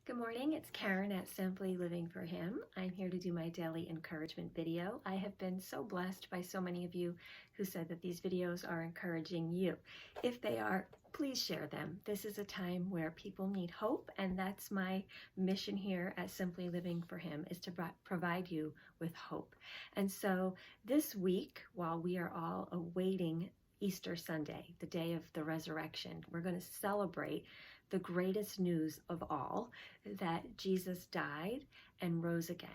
Good morning, it's Karen at Simply Living for Him. I'm here to do my daily encouragement video. I have been so blessed by so many of you who said that these videos are encouraging you. If they are, please share them. This is a time where people need hope, and that's my mission here at Simply Living for Him, is to provide you with hope. And so this week, while we are all awaiting Easter Sunday, the day of the resurrection, we're going to celebrate the greatest news of all, that Jesus died and rose again.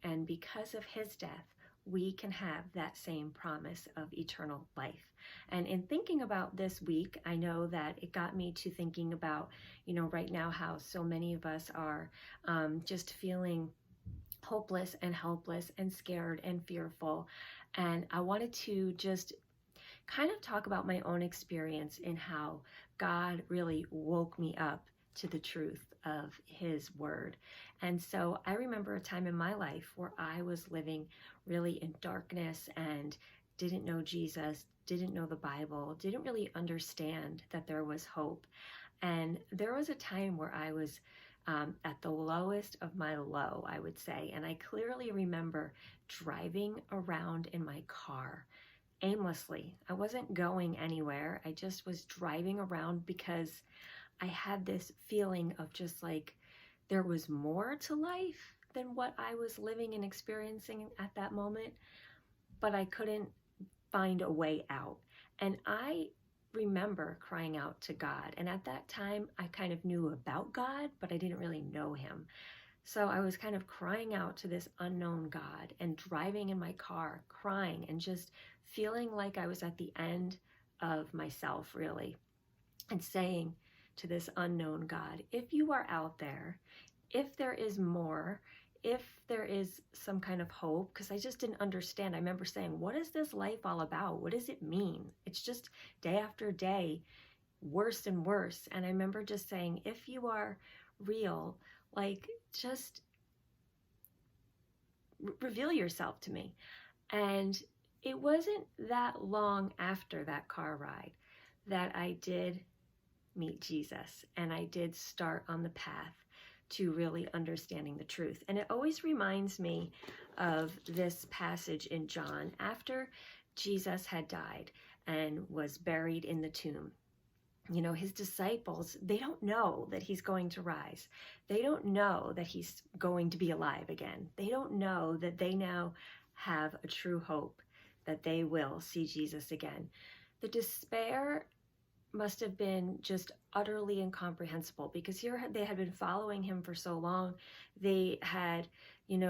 And because of his death, we can have that same promise of eternal life. And in thinking about this week, I know that it got me to thinking about, right now how so many of us are just feeling hopeless and helpless and scared and fearful. And I wanted to just kind of talk about my own experience in how God really woke me up to the truth of his word. And so I remember a time in my life where I was living really in darkness and didn't know Jesus, didn't know the Bible, didn't really understand that there was hope. And there was a time where I was at the lowest of my low, I would say. And I clearly remember driving around in my car aimlessly. I wasn't going anywhere. I just was driving around because I had this feeling of just like there was more to life than what I was living and experiencing at that moment, but I couldn't find a way out. And I remember crying out to God. And at that time, I kind of knew about God, but I didn't really know him. So I was kind of crying out to this unknown God and driving in my car, crying and just feeling like I was at the end of myself, really, and saying to this unknown God, if you are out there, if there is more, if there is some kind of hope, because I just didn't understand. I remember saying, what is this life all about? What does it mean? It's just day after day, worse and worse. And I remember just saying, if you are real, like, just reveal yourself to me. And it wasn't that long after that car ride that I did meet Jesus, and I did start on the path to really understanding the truth. And it always reminds me of this passage in John after Jesus had died and was buried in the tomb. His disciples, they don't know that he's going to rise. They don't know that he's going to be alive again. They don't know that they now have a true hope that they will see Jesus again. The despair must have been just utterly incomprehensible, because here they had been following him for so long. They had,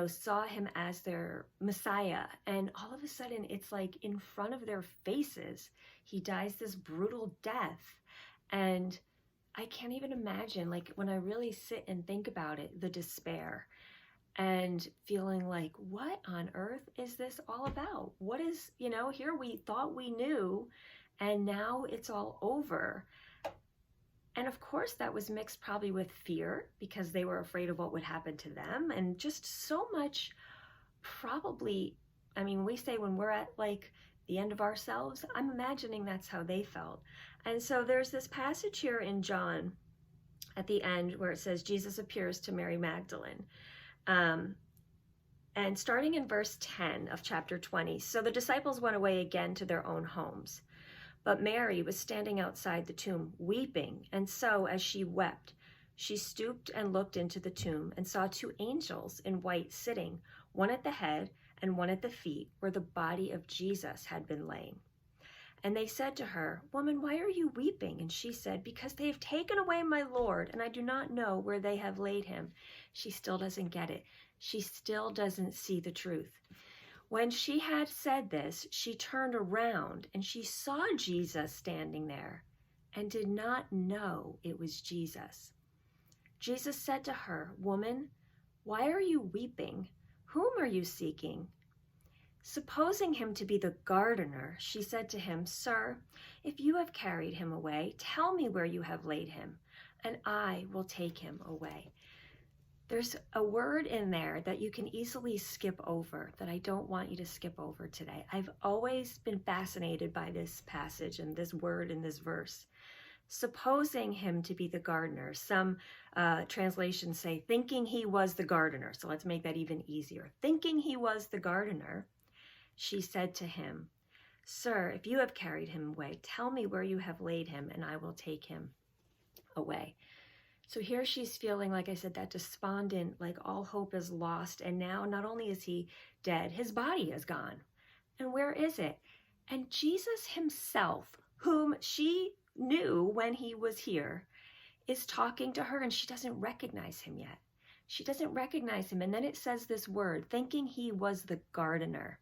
saw him as their Messiah. And all of a sudden, it's like in front of their faces, he dies this brutal death. And I can't even imagine, like, when I really sit and think about it, the despair and feeling like, what on earth is this all about? What is, here we thought we knew, and now it's all over. And of course, that was mixed probably with fear, because they were afraid of what would happen to them. And just so much, probably, we say when we're at like the end of ourselves, I'm imagining that's how they felt. And so there's this passage here in John at the end where it says Jesus appears to Mary Magdalene. And starting in verse 10 of chapter 20, so the disciples went away again to their own homes. But Mary was standing outside the tomb, weeping. And so as she wept, she stooped and looked into the tomb and saw two angels in white sitting, one at the head and one at the feet, where the body of Jesus had been laying. And they said to her, "Woman, why are you weeping?" And she said, "Because they have taken away my Lord, and I do not know where they have laid him." She still doesn't get it. She still doesn't see the truth. When she had said this, she turned around and she saw Jesus standing there and did not know it was Jesus. Jesus said to her, "Woman, why are you weeping? Whom are you seeking?" Supposing him to be the gardener, she said to him, "Sir, if you have carried him away, tell me where you have laid him, and I will take him away." There's a word in there that you can easily skip over that I don't want you to skip over today. I've always been fascinated by this passage and this word in this verse. supposing him to be the gardener. Some translations say thinking he was the gardener. So let's make that even easier. Thinking he was the gardener, she said to him, "Sir, if you have carried him away, tell me where you have laid him, and I will take him away." So here she's feeling, like I said, that despondent, like all hope is lost. And now not only is he dead, his body is gone. And where is it? And Jesus himself, whom she knew when he was here, is talking to her, and she doesn't recognize him yet. She doesn't recognize him. And then it says this word, thinking he was the gardener.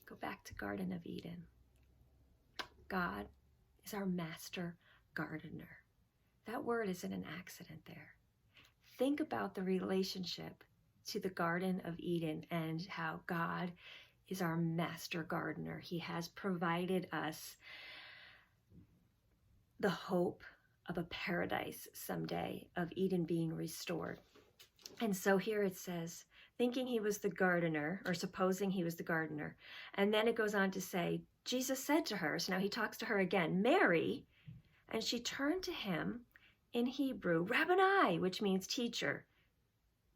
Go back to Garden of Eden. God is our master gardener. That word isn't an accident there. Think about the relationship to the Garden of Eden and how God is our master gardener. He has provided us the hope of a paradise someday, of Eden being restored. And so here it says, thinking he was the gardener, or supposing he was the gardener. And then it goes on to say, Jesus said to her, so now he talks to her again, "Mary," and she turned to him in Hebrew, "Rabboni," which means teacher.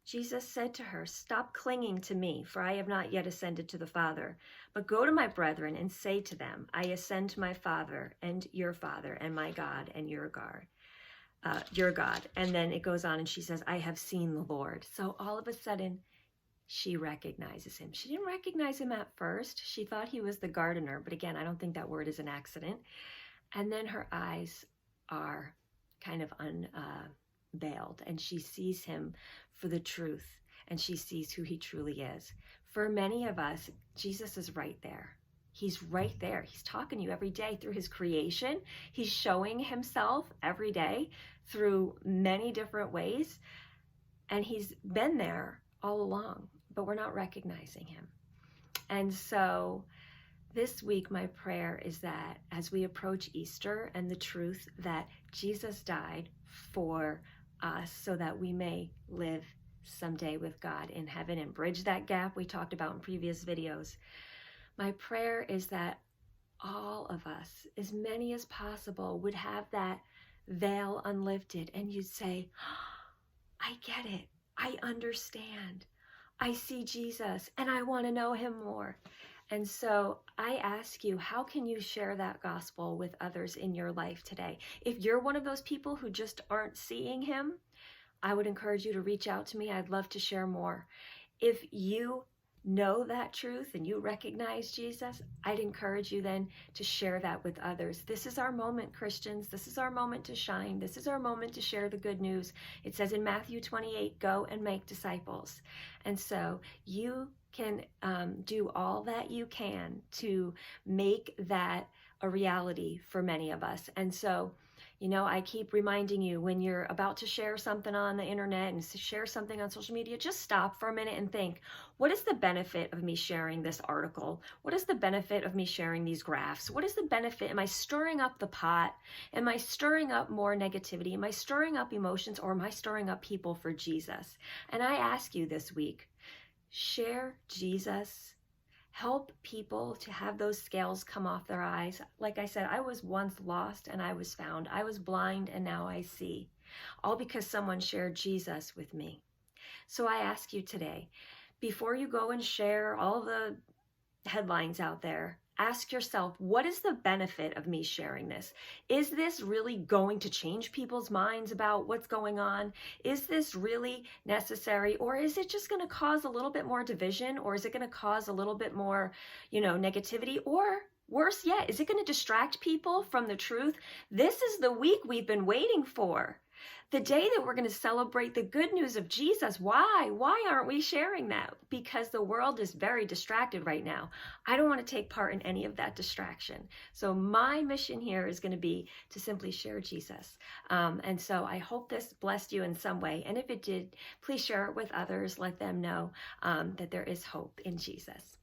Jesus said to her, "Stop clinging to me, for I have not yet ascended to the Father. But go to my brethren and say to them, I ascend to my Father and your Father, and my God and your God. And then it goes on and she says, "I have seen the Lord." So all of a sudden, she recognizes him. She didn't recognize him at first. She thought he was the gardener. But again, I don't think that word is an accident. And then her eyes are kind of unveiled, and she sees him for the truth, and she sees who he truly is. For many of us, Jesus is right there. He's right there. He's talking to you every day through his creation. He's showing himself every day through many different ways, and he's been there all along, but we're not recognizing him. And so this week, my prayer is that as we approach Easter and the truth that Jesus died for us so that we may live someday with God in heaven and bridge that gap we talked about in previous videos, my prayer is that all of us, as many as possible, would have that veil unlifted and you'd say, "I get it. I understand. I see Jesus and I want to know him more." And so I ask you, how can you share that gospel with others in your life today? If you're one of those people who just aren't seeing him, I would encourage you to reach out to me. I'd love to share more. If you know that truth and you recognize Jesus, I'd encourage you then to share that with others. This is our moment, Christians. This is our moment to shine. This is our moment to share the good news. It says in Matthew 28, "Go and make disciples." And so you can do all that you can to make that a reality for many of us. And so, I keep reminding you, when you're about to share something on the internet and share something on social media, just stop for a minute and think, what is the benefit of me sharing this article? What is the benefit of me sharing these graphs? What is the benefit? Am I stirring up the pot? Am I stirring up more negativity? Am I stirring up emotions, or am I stirring up people for Jesus? And I ask you this week, share Jesus. Help people to have those scales come off their eyes. Like I said, I was once lost and I was found. I was blind and now I see. All because someone shared Jesus with me. So I ask you today, before you go and share all the headlines out there, ask yourself, what is the benefit of me sharing this? Is this really going to change people's minds about what's going on? Is this really necessary? Or is it just going to cause a little bit more division? Or is it going to cause a little bit more, negativity? Or worse yet, is it going to distract people from the truth? This is the week we've been waiting for. The day that we're going to celebrate the good news of Jesus. Why? Why aren't we sharing that? Because the world is very distracted right now. I don't want to take part in any of that distraction. So my mission here is going to be to simply share Jesus. And so I hope this blessed you in some way. And if it did, please share it with others. Let them know that there is hope in Jesus.